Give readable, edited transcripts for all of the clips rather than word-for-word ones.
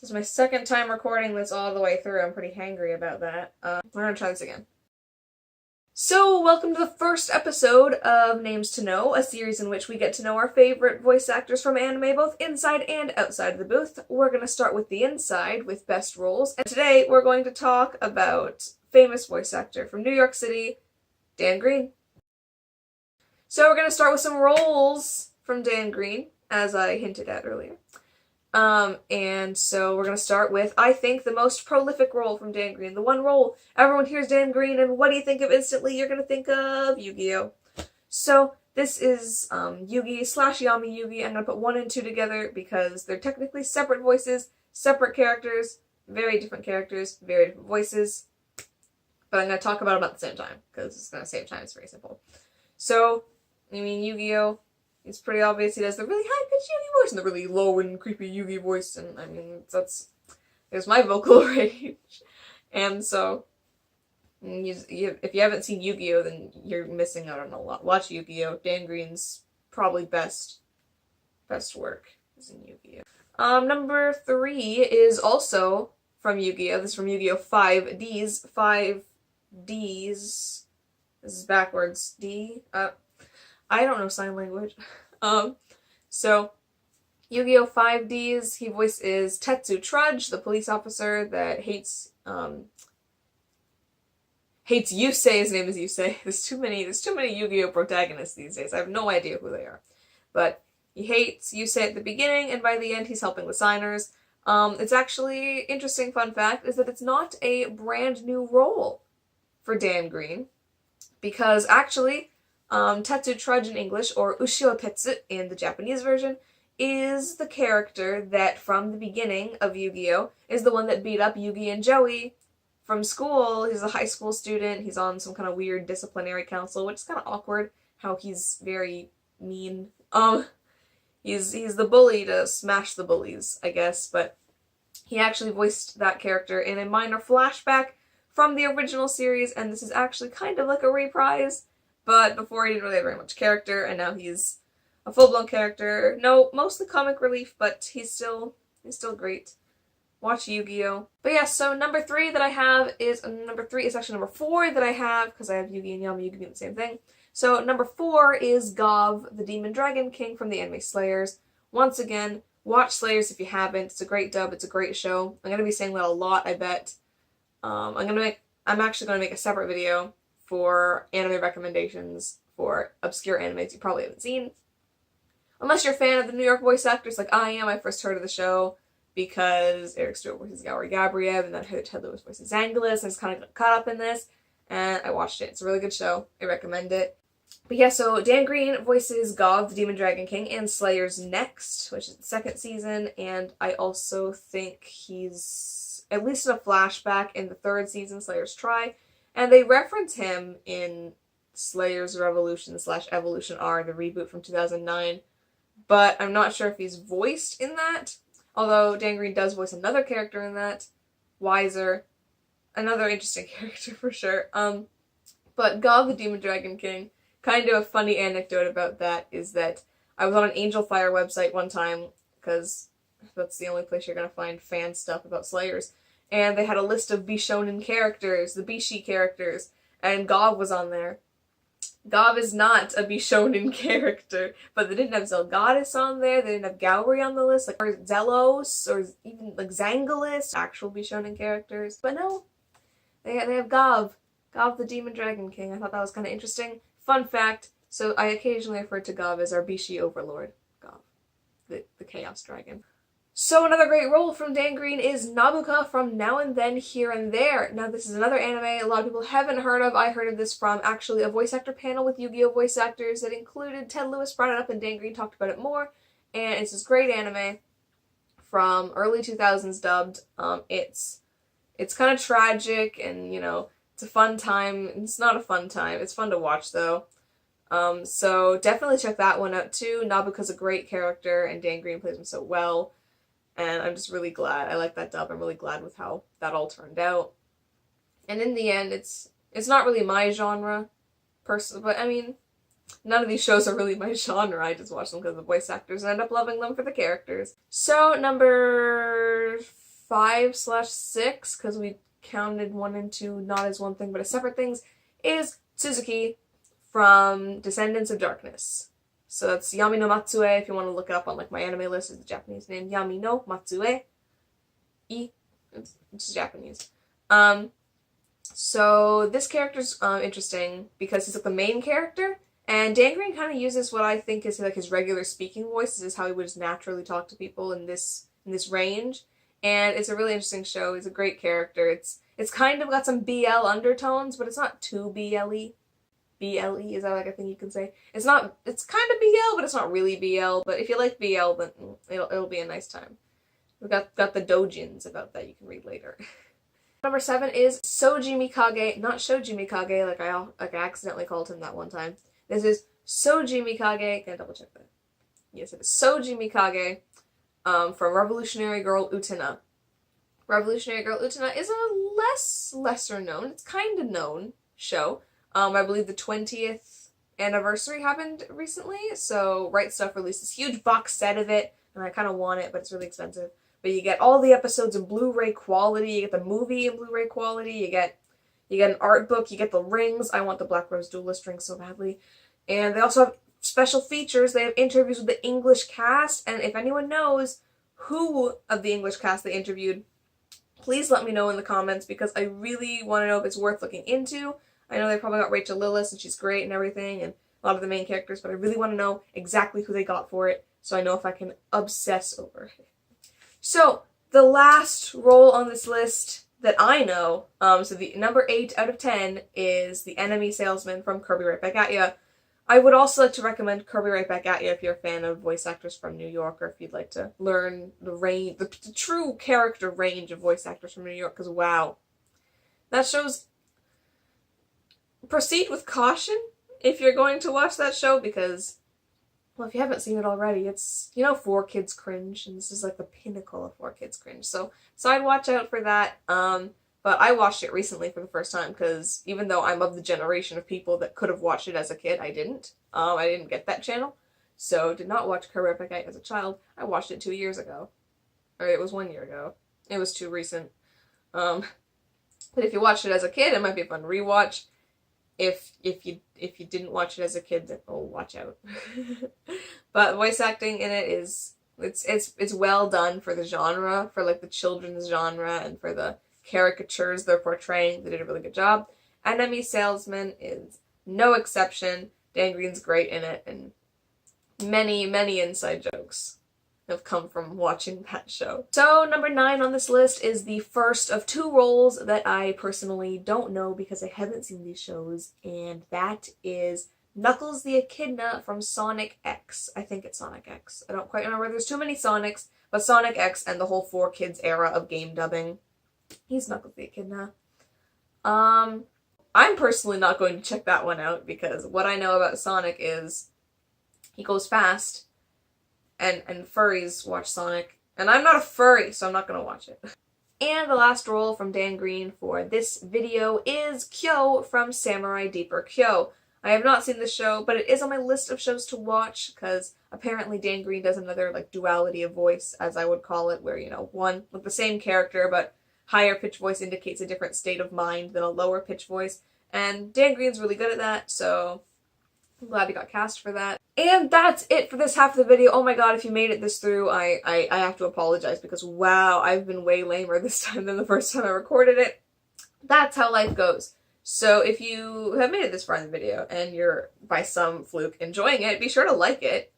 This is my second time recording this all the way through. I'm pretty hangry about that. We're gonna try this again. So, welcome to the first episode of Names to Know, a series in which we get to know our favorite voice actors from anime, both inside and outside of the booth. We're gonna start with the inside, with best roles, and today we're going to talk about famous voice actor from New York City, Dan Green. So we're gonna start with some roles from Dan Green, as I hinted at earlier. And so we're gonna start with, I think, the most prolific role from Dan Green. The one role everyone hears Dan Green, and what do you think of instantly? You're gonna think of Yu-Gi-Oh! So this is Yugi / Yami Yugi. I'm gonna put 1 and 2 together because they're technically separate voices, separate characters, very different voices. But I'm gonna talk about them at the same time because it's gonna save time. It's very simple. So, Yu-Gi-Oh! It's pretty obvious he does the really high-pitched Yugi voice and the really low and creepy Yugi voice, and there's my vocal range. And so, if you haven't seen Yu-Gi-Oh, then you're missing out on a lot. Watch Yu-Gi-Oh! Dan Green's probably best work is in Yu-Gi-Oh! Number 3 is also from Yu-Gi-Oh! This is from Yu-Gi-Oh! 5Ds. 5Ds. This is backwards. D. I don't know sign language. So, Yu-Gi-Oh! 5Ds, he voices Tetsu Trudge, the police officer that hates Yusei. His name is Yusei. There's too many Yu-Gi-Oh! Protagonists these days. I have no idea who they are. But he hates Yusei at the beginning, and by the end he's helping the signers. It's actually, interesting fun fact, is that it's not a brand new role for Dan Green. Because actually, Tetsu Trudge in English, or Ushio Tetsu in the Japanese version, is the character that from the beginning of Yu-Gi-Oh! Is the one that beat up Yugi and Joey from school. He's a high school student, he's on some kind of weird disciplinary council, which is kind of awkward, how he's very mean. He's the bully to smash the bullies, I guess, but he actually voiced that character in a minor flashback from the original series, and this is actually kind of like a reprise, but before he didn't really have very much character, and now he's a full-blown character. No, mostly comic relief, but he's still great. Watch Yu-Gi-Oh! But yeah, so number 3 that I have is, actually number 4 that I have, because I have Yugi and Yami Yugi being the same thing. So number 4 is Gov, the Demon Dragon King from the anime Slayers. Once again, watch Slayers if you haven't. It's a great dub, it's a great show. I'm gonna be saying that a lot, I bet. I'm actually going to make a separate video for anime recommendations for obscure animes you probably haven't seen. Unless you're a fan of the New York voice actors like I am. I first heard of the show because Eric Stewart voices Gauri Gabriev, and then Ted Lewis voices Angelus. I just kind of got caught up in this, and I watched it. It's a really good show. I recommend it. But yeah, so Dan Green voices Gov, the Demon Dragon King, and Slayers Next, which is the 2nd season, and I also think he's at least in a flashback in the 3rd season, Slayers Try, and they reference him in Slayers Revolution / Evolution R, the reboot from 2009, but I'm not sure if he's voiced in that, although Dan Green does voice another character in that, Wiser, another interesting character for sure. But Gov, the Demon Dragon King, kind of a funny anecdote about that is that I was on an Angel Fire website one time, because that's the only place you're going to find fan stuff about Slayers, and they had a list of Bishonen characters, the Bishi characters, and Gov was on there. Gov is not a Bishonen character, but they didn't have Zelgadis on there, they didn't have Gauri on the list, or Zelos, or even Zangelis, actual Bishonen characters. But no, they have Gov the Demon Dragon King. I thought that was kind of interesting. Fun fact, so I occasionally refer to Gov as our Bishi overlord, Gov, the Chaos Dragon. So another great role from Dan Green is Nabuka from Now and Then, Here and There. Now this is another anime a lot of people haven't heard of. I heard of this from actually a voice actor panel with Yu-Gi-Oh! Voice actors that included Ted Lewis, brought it up, and Dan Green talked about it more. And it's this great anime from early 2000s dubbed. It's kind of tragic, and it's a fun time. It's not a fun time. It's fun to watch though. So definitely check that one out too. Nabuka's a great character, and Dan Green plays him so well. And I'm just really glad. I like that dub. I'm really glad with how that all turned out. And in the end, it's not really my genre, personally, but I mean, none of these shows are really my genre. I just watch them because of the voice actors and end up loving them for the characters. So, number 5/6, because we counted 1 and 2 not as one thing but as separate things, is Suzuki from Descendants of Darkness. So that's Yami no Matsue, if you want to look it up on like my anime list, is the Japanese name. Yami no Matsue. It's Japanese. So this character's interesting because he's like the main character, and Dan Green kind of uses what I think is like his regular speaking voice. This is how he would just naturally talk to people in this range. And it's a really interesting show. He's a great character. It's kind of got some BL undertones, but it's not too BL-y. BL-y, is that like a thing you can say? It's kind of BL, but it's not really BL. But if you like BL, then it'll be a nice time. We've got the doujins about that you can read later. Number 7 is Soji Mikage, not Shoji Mikage, like I accidentally called him that one time. This is Soji Mikage. Can I double check that? Yes, it is Soji Mikage. From Revolutionary Girl Utena. Revolutionary Girl Utena is a lesser known, it's kind of known show. I believe the 20th anniversary happened recently, so Right Stuff released this huge box set of it, and I kind of want it, but it's really expensive. But you get all the episodes in Blu-ray quality, you get the movie in Blu-ray quality, you get an art book, you get the rings. I want the Black Rose Duelist ring so badly. And they also have special features. They have interviews with the English cast, and if anyone knows who of the English cast they interviewed, please let me know in the comments, because I really want to know if it's worth looking into. I know they probably got Rachel Lillis, and she's great and everything, and a lot of the main characters, but I really want to know exactly who they got for it, so I know if I can obsess over it. So, the last role on this list that I know, so the number 8 out of 10 is the enemy salesman from Kirby Right Back At Ya. I would also like to recommend Kirby Right Back At Ya if you're a fan of voice actors from New York, or if you'd like to learn the true character range of voice actors from New York, because wow. That show's... Proceed with caution if you're going to watch that show, because, well, if you haven't seen it already, it's, 4Kids cringe, and this is like the pinnacle of 4Kids cringe. So I'd watch out for that. But I watched it recently for the first time, because even though I'm of the generation of people that could have watched it as a kid, I didn't. I didn't get that channel, so did not watch Kirby Right Back At Ya as a child. I watched it 2 years ago. Or it was 1 year ago. It was too recent. But if you watched it as a kid, it might be a fun rewatch. If you didn't watch it as a kid, then watch out. But voice acting in it is it's well done for the genre, for like the children's genre, and for the caricatures they're portraying. They did a really good job. Enemy Salesman is no exception. Dan Green's great in it, and many inside jokes have come from watching that show. So number 9 on this list is the first of 2 roles that I personally don't know because I haven't seen these shows, and that is Knuckles the Echidna from Sonic X. I think it's Sonic X. I don't quite remember. There's too many Sonics, but Sonic X and the whole 4Kids era of game dubbing. He's Knuckles the Echidna. I'm personally not going to check that one out, because what I know about Sonic is he goes fast, and furries watch Sonic, and I'm not a furry, so I'm not going to watch it. And the last role from Dan Green for this video is Kyo from Samurai Deeper Kyo. I have not seen this show, but it is on my list of shows to watch, because apparently Dan Green does another like duality of voice, as I would call it, where, one with the same character, but higher pitch voice indicates a different state of mind than a lower pitch voice, and Dan Green's really good at that, so I'm glad he got cast for that. And that's it for this half of the video. Oh my god, if you made it this through, I have to apologize, because wow, I've been way lamer this time than the first time I recorded it. That's how life goes. So if you have made it this far in the video, and you're, by some fluke, enjoying it, be sure to like it.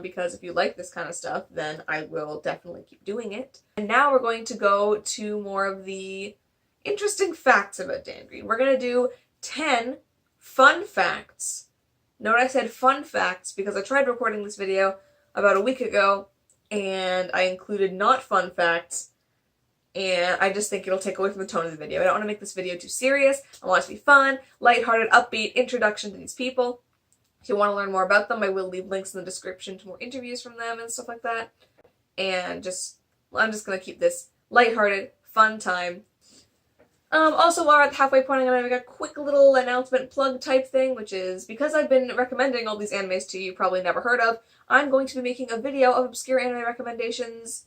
Because if you like this kind of stuff, then I will definitely keep doing it. And now we're going to go to more of the interesting facts about Dan Green. We're going to do 10 fun facts. Note I said fun facts because I tried recording this video about a week ago, and I included not fun facts, and I just think it'll take away from the tone of the video. I don't want to make this video too serious. I want it to be fun, lighthearted, upbeat, introduction to these people. If you want to learn more about them, I will leave links in the description to more interviews from them and stuff like that. And I'm just going to keep this lighthearted, fun time. Also, while we're at the halfway point, I'm going to make a quick little announcement plug type thing, which is, because I've been recommending all these animes to you probably never heard of, I'm going to be making a video of obscure anime recommendations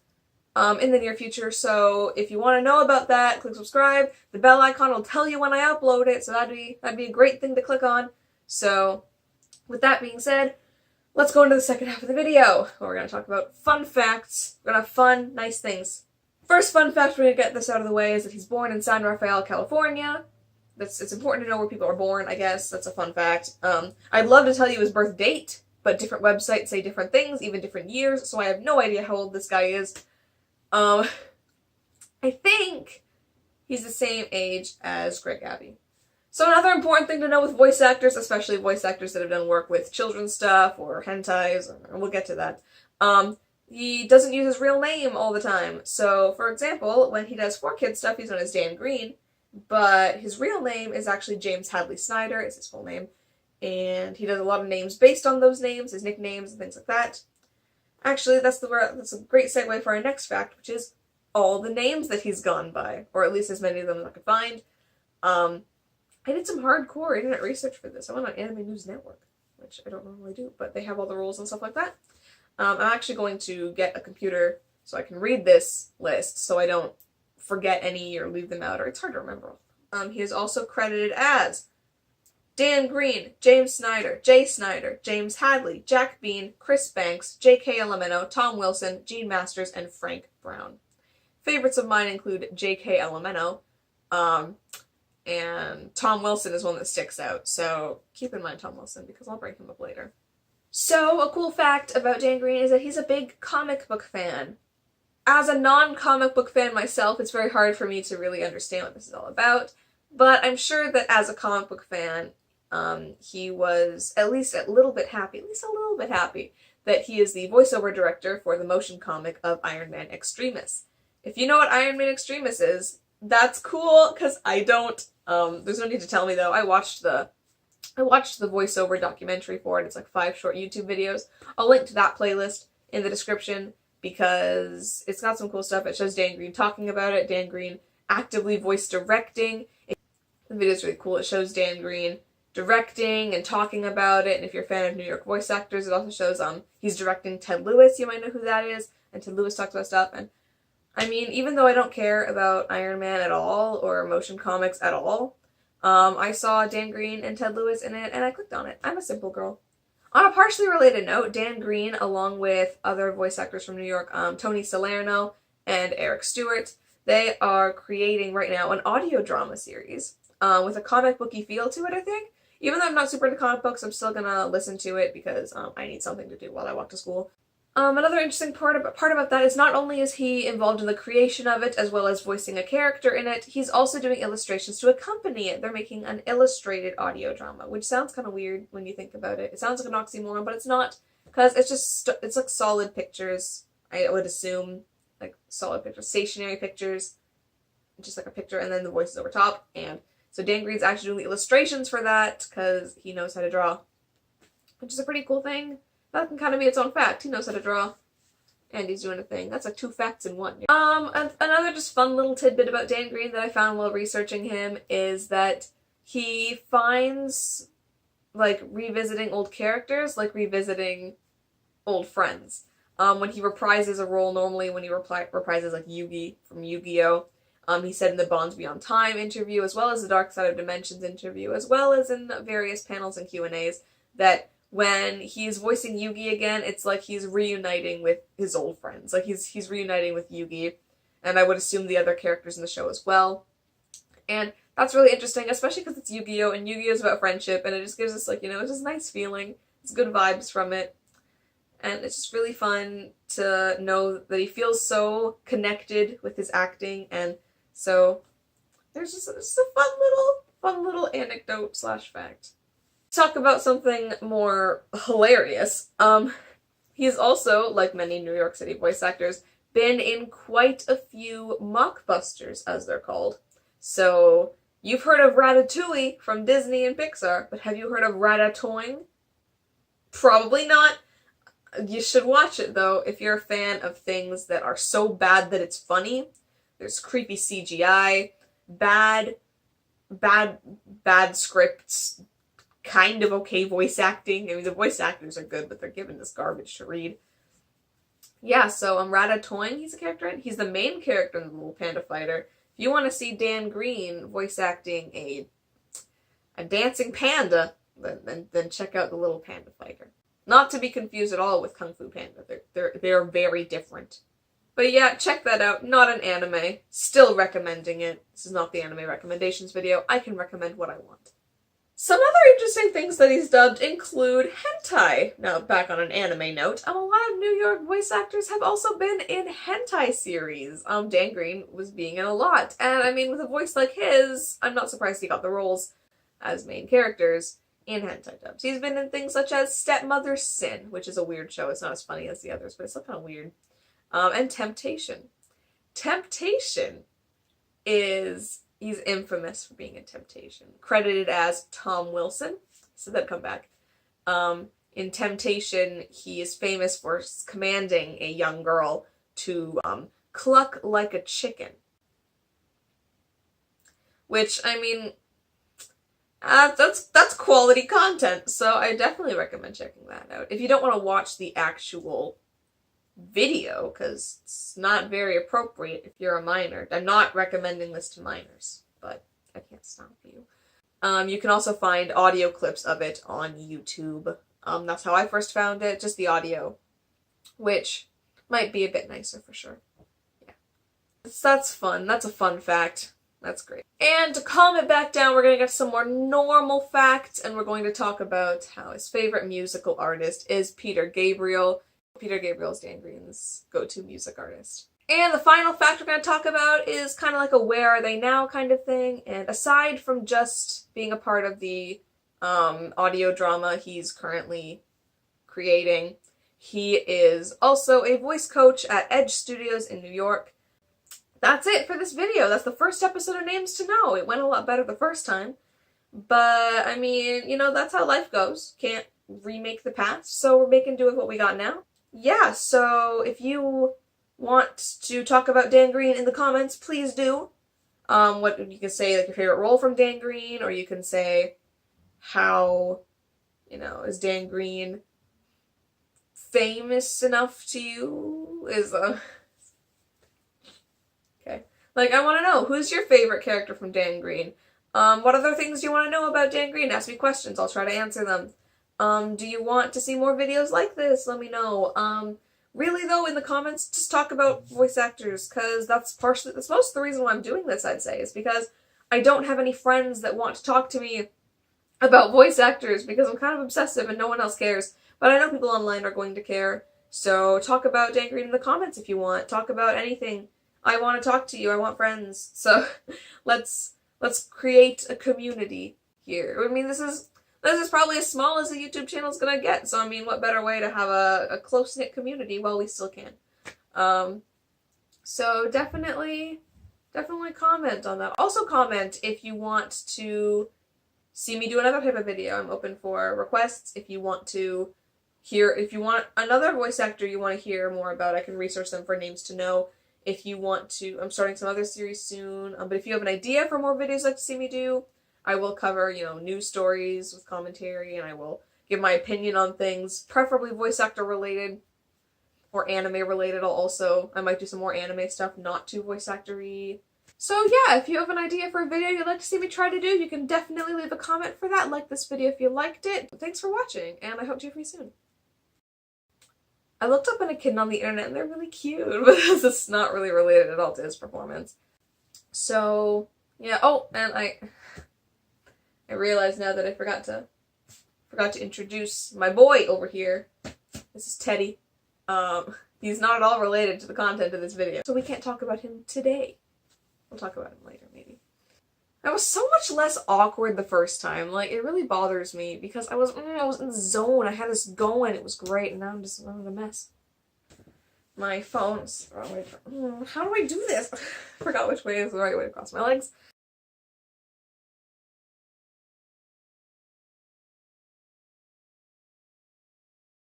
in the near future. So if you want to know about that, click subscribe. The bell icon will tell you when I upload it, so that'd be a great thing to click on. So with that being said, let's go into the second half of the video, where we're going to talk about fun facts. We're going to have fun, nice things. First fun fact, we're going to get this out of the way, is that he's born in San Rafael, California. It's important to know where people are born, I guess. That's a fun fact. I'd love to tell you his birth date, but different websites say different things, even different years, so I have no idea how old this guy is. I think he's the same age as Greg Abbey. So another important thing to know with voice actors, especially voice actors that have done work with children's stuff or hentais, or we'll get to that, he doesn't use his real name all the time. So, for example, when he does 4Kids stuff, he's known as Dan Green, but his real name is actually James Hadley Snyder, is his full name, and he does a lot of names based on those names, his nicknames and things like that. Actually, that's a great segue for our next fact, which is all the names that he's gone by, or at least as many of them as I could find. I did some hardcore internet research for this. I went on Anime News Network, which I don't normally do, but they have all the rules and stuff like that. I'm actually going to get a computer so I can read this list so I don't forget any or leave them out, or it's hard to remember. He is also credited as Dan Green, James Snyder, Jay Snyder, James Hadley, Jack Bean, Chris Banks, J.K. Elemento, Tom Wilson, Gene Masters, and Frank Brown. Favorites of mine include J.K. Elemento, and Tom Wilson is one that sticks out, so keep in mind Tom Wilson, because I'll bring him up later. So, a cool fact about Dan Green is that he's a big comic book fan. As a non-comic book fan myself, it's very hard for me to really understand what this is all about, but I'm sure that as a comic book fan, he was at least a little bit happy that he is the voiceover director for the motion comic of Ironman Extrimis. If you know what Ironman Extrimis is, that's cool, because I don't. There's no need to tell me, though. I watched the voiceover documentary for it. It's like 5 short YouTube videos. I'll link to that playlist in the description, because it's got some cool stuff. It shows Dan Green talking about it, Dan Green actively voice directing. The video's really cool. It shows Dan Green directing and talking about it, and if you're a fan of New York voice actors, it also shows he's directing Ted Lewis. You might know who that is, and Ted Lewis talks about stuff. And I mean, even though I don't care about Iron Man at all, or motion comics at all, I saw Dan Green and Ted Lewis in it, and I clicked on it. I'm a simple girl. On a partially related note, Dan Green, along with other voice actors from New York, Tony Salerno and Eric Stewart, they are creating right now an audio drama series with a comic booky feel to it, I think. Even though I'm not super into comic books, I'm still gonna listen to it because I need something to do while I walk to school. Another interesting part about that is not only is he involved in the creation of it, as well as voicing a character in it, he's also doing illustrations to accompany it. They're making an illustrated audio drama, which sounds kind of weird when you think about it. It sounds like an oxymoron, but it's not, because it's like solid pictures, I would assume, like solid pictures, stationary pictures, just like a picture, and then the voices over top, and so Dan Green's actually doing the illustrations for that, because he knows how to draw, which is a pretty cool thing. That can kind of be its own fact. He knows how to draw, and he's doing a thing. That's like 2 facts in one. Another just fun little tidbit about Dan Green that I found while researching him is that he finds, like, revisiting old characters, like revisiting old friends. When he reprises a role, normally when he reprises, like, Yugi from Yu-Gi-Oh!, he said in the Bonds Beyond Time interview, as well as the Dark Side of Dimensions interview, as well as in various panels and Q&As, that when he's voicing Yugi again, it's like he's reuniting with his old friends. Like, he's reuniting with Yugi, and I would assume the other characters in the show as well. And that's really interesting, especially because it's Yu-Gi-Oh! And Yu-Gi-Oh! Is about friendship, and it just gives us, like, it's just a nice feeling. It's good vibes from it. And it's just really fun to know that he feels so connected with his acting, and so there's just a fun little anecdote / fact. Talk about something more hilarious. He's also, like many New York City voice actors, been in quite a few mockbusters, as they're called. So, you've heard of Ratatouille from Disney and Pixar, but have you heard of Ratatouille? Probably not. You should watch it, though, if you're a fan of things that are so bad that it's funny. There's creepy CGI, bad scripts, kind of okay voice acting. I mean, the voice actors are good, but they're given this garbage to read. Yeah, so Ratatouille, he's a character in. He's the main character in The Little Panda Fighter. If you want to see Dan Green voice acting a dancing panda, then check out The Little Panda Fighter. Not to be confused at all with Kung Fu Panda. They're very different. But yeah, check that out. Not an anime. Still recommending it. This is not the anime recommendations video. I can recommend what I want. Some other interesting things that he's dubbed include hentai. Now, back on an anime note, a lot of New York voice actors have also been in hentai series. Dan Green was being in a lot. And I mean, with a voice like his, I'm not surprised he got the roles as main characters in hentai dubs. He's been in things such as Stepmother's Sin, which is a weird show. It's not as funny as the others, but it's still kind of weird. And Temptation. Temptation he's infamous for being in Temptation. Credited as Tom Wilson, so that'd come back. In Temptation, he is famous for commanding a young girl to cluck like a chicken. Which, I mean, that's quality content, so I definitely recommend checking that out. If you don't want to watch the actual video, because it's not very appropriate if you're a minor. I'm not recommending this to minors, but I can't stop you. You can also find audio clips of it on YouTube. That's how I first found it, just the audio, which might be a bit nicer for sure. Yeah. That's fun. That's a fun fact. That's great. And to calm it back down, we're going to get some more normal facts, and we're going to talk about how his favorite musical artist is Peter Gabriel. Peter Gabriel is Dan Green's go-to music artist. And the final fact we're going to talk about is kind of like a where are they now kind of thing. And aside from just being a part of the audio drama he's currently creating, he is also a voice coach at Edge Studios in New York. That's it for this video. That's the first episode of Names to Know. It went a lot better the first time. But, I mean, you know, that's how life goes. Can't remake the past, so we're making do with what we got now. Yeah, so if you want to talk about Dan Green in the comments, please do. What you can say, like your favorite role from Dan Green, or you can say how, you know, is Dan Green famous enough to you? Okay. Like, I want to know, who's your favorite character from Dan Green? What other things do you want to know about Dan Green? Ask me questions, I'll try to answer them. Do you want to see more videos like this? Let me know. Really though, in the comments, just talk about voice actors, because that's most of the reason why I'm doing this, I'd say, is because I don't have any friends that want to talk to me about voice actors, because I'm kind of obsessive and no one else cares. But I know people online are going to care, so talk about Dan Green in the comments if you want. Talk about anything. I want to talk to you, I want friends. So, let's create a community here. I mean, this is probably as small as the YouTube channel is gonna get, so I mean, what better way to have a close-knit community while we still can. So definitely comment on that. Also comment if you want to see me do another type of video. I'm open for requests. If you want another voice actor you want to hear more about, I can research them for Names to Know. If you want to, I'm starting some other series soon, but if you have an idea for more videos you'd like to see me do, I will cover, you know, news stories with commentary, and I will give my opinion on things, preferably voice actor related or anime related. I might do some more anime stuff, not too voice actor-y. So yeah, if you have an idea for a video you'd like to see me try to do, you can definitely leave a comment for that. Like this video if you liked it. Thanks for watching, and I hope to hear from you soon. I looked up an Echidna on the internet, and they're really cute, but it's not really related at all to his performance. So, yeah. Oh, and I realize now that I forgot to introduce my boy over here. This is Teddy. He's not at all related to the content of this video, so we can't talk about him today. We'll talk about him later, maybe. I was so much less awkward the first time. Like, it really bothers me because I was in the zone. I had this going. It was great, and now I'm just a mess. My phone's the wrong way. How do I do this? I forgot which way is the right way to cross my legs.